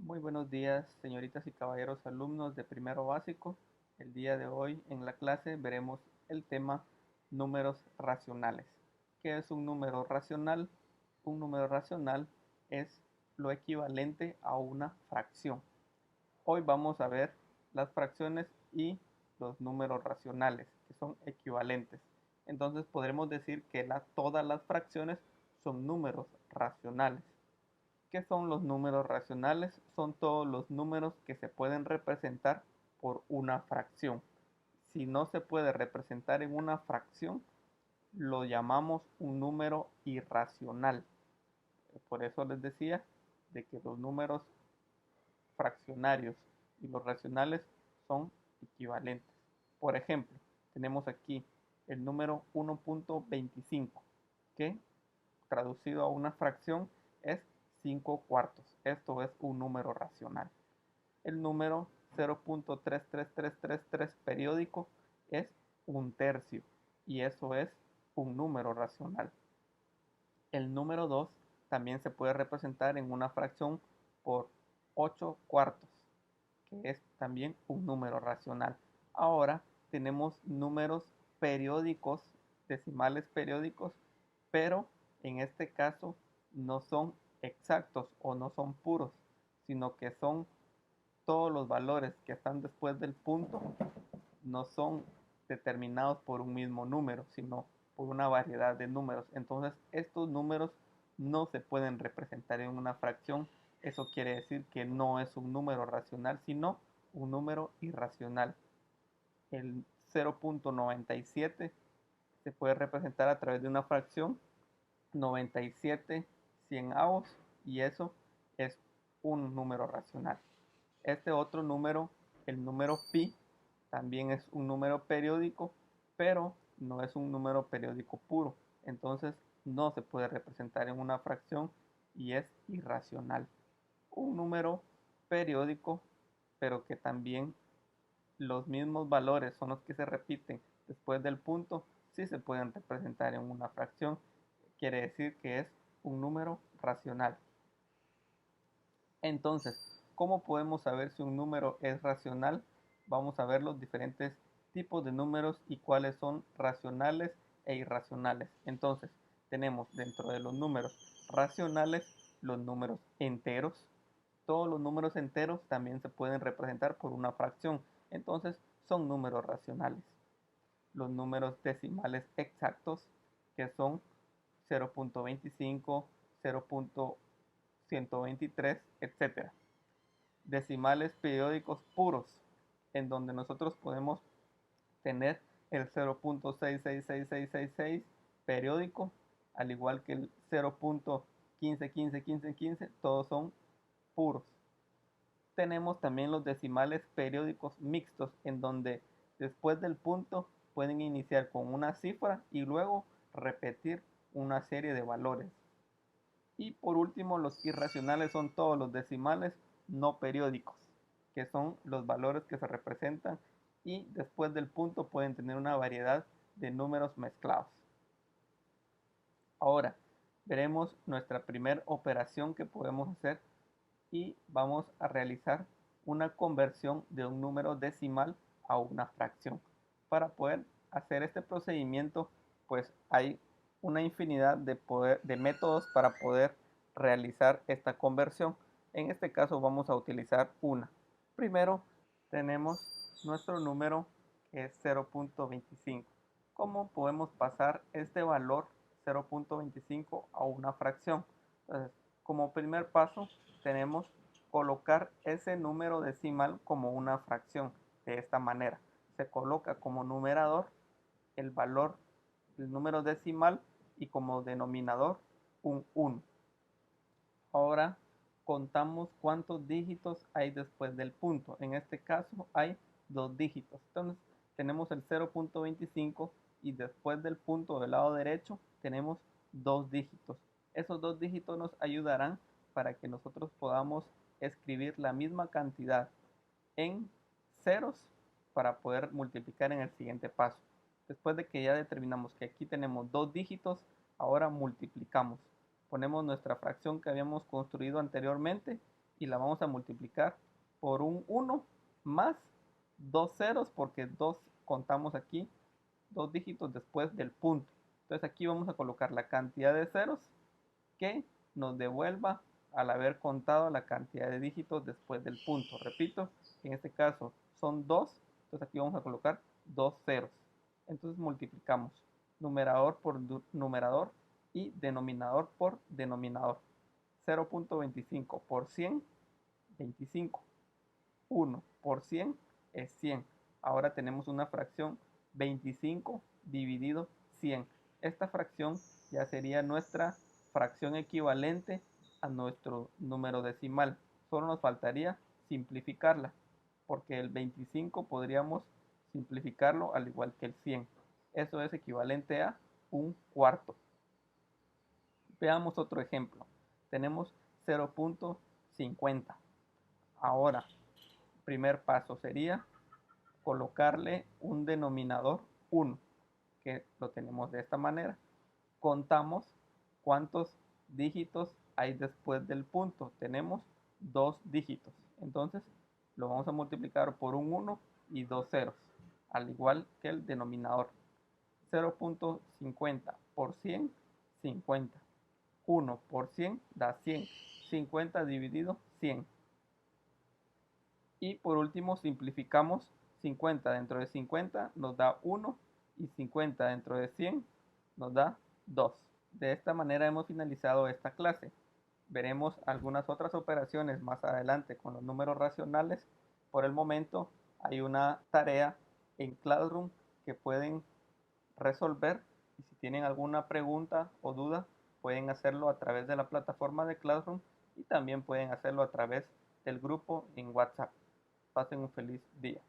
Muy buenos días, señoritas y caballeros alumnos de primero básico. El día de hoy en la clase veremos el tema números racionales. ¿Qué es un número racional? Un número racional es lo equivalente a una fracción. Hoy vamos a ver las fracciones y los números racionales, que son equivalentes. Entonces podremos decir que todas las fracciones son números racionales. ¿Qué son los números racionales? Son todos los números que se pueden representar por una fracción. Si no se puede representar en una fracción, lo llamamos un número irracional. Por eso les decía de que los números fraccionarios y los racionales son equivalentes. Por ejemplo, tenemos aquí el número 1.25, que traducido a una fracción es 5 cuartos. Esto es un número racional. El número 0.33333 periódico es un tercio y eso es un número racional. El número 2 también se puede representar en una fracción por 8 cuartos, que es también un número racional. Ahora tenemos números periódicos, decimales periódicos, pero en este caso no son exactos o no son puros, sino que son todos los valores que están después del punto, no son determinados por un mismo número, sino por una variedad de números. Entonces, estos números no se pueden representar en una fracción. Eso quiere decir que no es un número racional, sino un número irracional. El 0.97 se puede representar a través de una fracción 97 cienavos y eso es un número racional. Este otro número, el número pi, también es un número periódico, pero no es un número periódico puro. Entonces no se puede representar en una fracción y es irracional. Un número periódico, pero que también los mismos valores son los que se repiten después del punto, sí se pueden representar en una fracción. Quiere decir que es un número racional. Entonces, ¿cómo podemos saber si un número es racional? Vamos a ver los diferentes tipos de números y cuáles son racionales e irracionales. Entonces, tenemos dentro de los números racionales los números enteros. Todos los números enteros también se pueden representar por una fracción. Entonces, son números racionales. Los números decimales exactos, que son 0.25, 0.123, etc. Decimales periódicos puros, en donde nosotros podemos tener el 0.666666 periódico, al igual que el 0.15151515, todos son puros. Tenemos también los decimales periódicos mixtos, en donde después del punto pueden iniciar con una cifra y luego repetir una serie de valores. Y por último, los irracionales son todos los decimales no periódicos, que son los valores que se representan y después del punto pueden tener una variedad de números mezclados. Ahora veremos nuestra primera operación que podemos hacer y vamos a realizar una conversión de un número decimal a una fracción. Para poder hacer este procedimiento, pues hay una infinidad de métodos para poder realizar esta conversión. En este caso vamos a utilizar una. Primero tenemos nuestro número que es 0.25. ¿Cómo podemos pasar este valor 0.25 a una fracción? Entonces, como primer paso tenemos colocar ese número decimal como una fracción de esta manera. Se coloca como numerador el valor del número decimal y como denominador un 1. Ahora contamos cuántos dígitos hay después del punto. En este caso hay dos dígitos. Entonces tenemos el 0.25 y después del punto del lado derecho tenemos dos dígitos. Esos dos dígitos nos ayudarán para que nosotros podamos escribir la misma cantidad en ceros para poder multiplicar en el siguiente paso. Después de que ya determinamos que aquí tenemos dos dígitos, ahora multiplicamos. Ponemos nuestra fracción que habíamos construido anteriormente y la vamos a multiplicar por un 1 más dos ceros, porque dos contamos aquí dos dígitos después del punto. Entonces aquí vamos a colocar la cantidad de ceros que nos devuelva al haber contado la cantidad de dígitos después del punto. Repito, en este caso son 2, entonces aquí vamos a colocar dos ceros. Entonces multiplicamos numerador por numerador y denominador por denominador. 0.25 por 100, 25. 1 por 100 es 100. Ahora tenemos una fracción 25 dividido 100. Esta fracción ya sería nuestra fracción equivalente a nuestro número decimal. Solo nos faltaría simplificarla, porque el 25 podríamos simplificarlo al igual que el 100. Eso es equivalente a un cuarto. Veamos otro ejemplo. Tenemos 0.50. Ahora, primer paso sería colocarle un denominador 1, que lo tenemos de esta manera. Contamos cuántos dígitos hay después del punto. Tenemos dos dígitos. Entonces lo vamos a multiplicar por un 1 y dos ceros, al igual que el denominador. 0.50 por 100, 50. 1 por 100 da 100. 50 dividido 100. Y por último simplificamos 50 dentro de 50 nos da 1 y 50 dentro de 100 nos da 2. De esta manera hemos finalizado esta clase. Veremos algunas otras operaciones más adelante con los números racionales. Por el momento hay una tarea en Classroom que pueden resolver, y si tienen alguna pregunta o duda pueden hacerlo a través de la plataforma de Classroom y también pueden hacerlo a través del grupo en WhatsApp. Pasen un feliz día.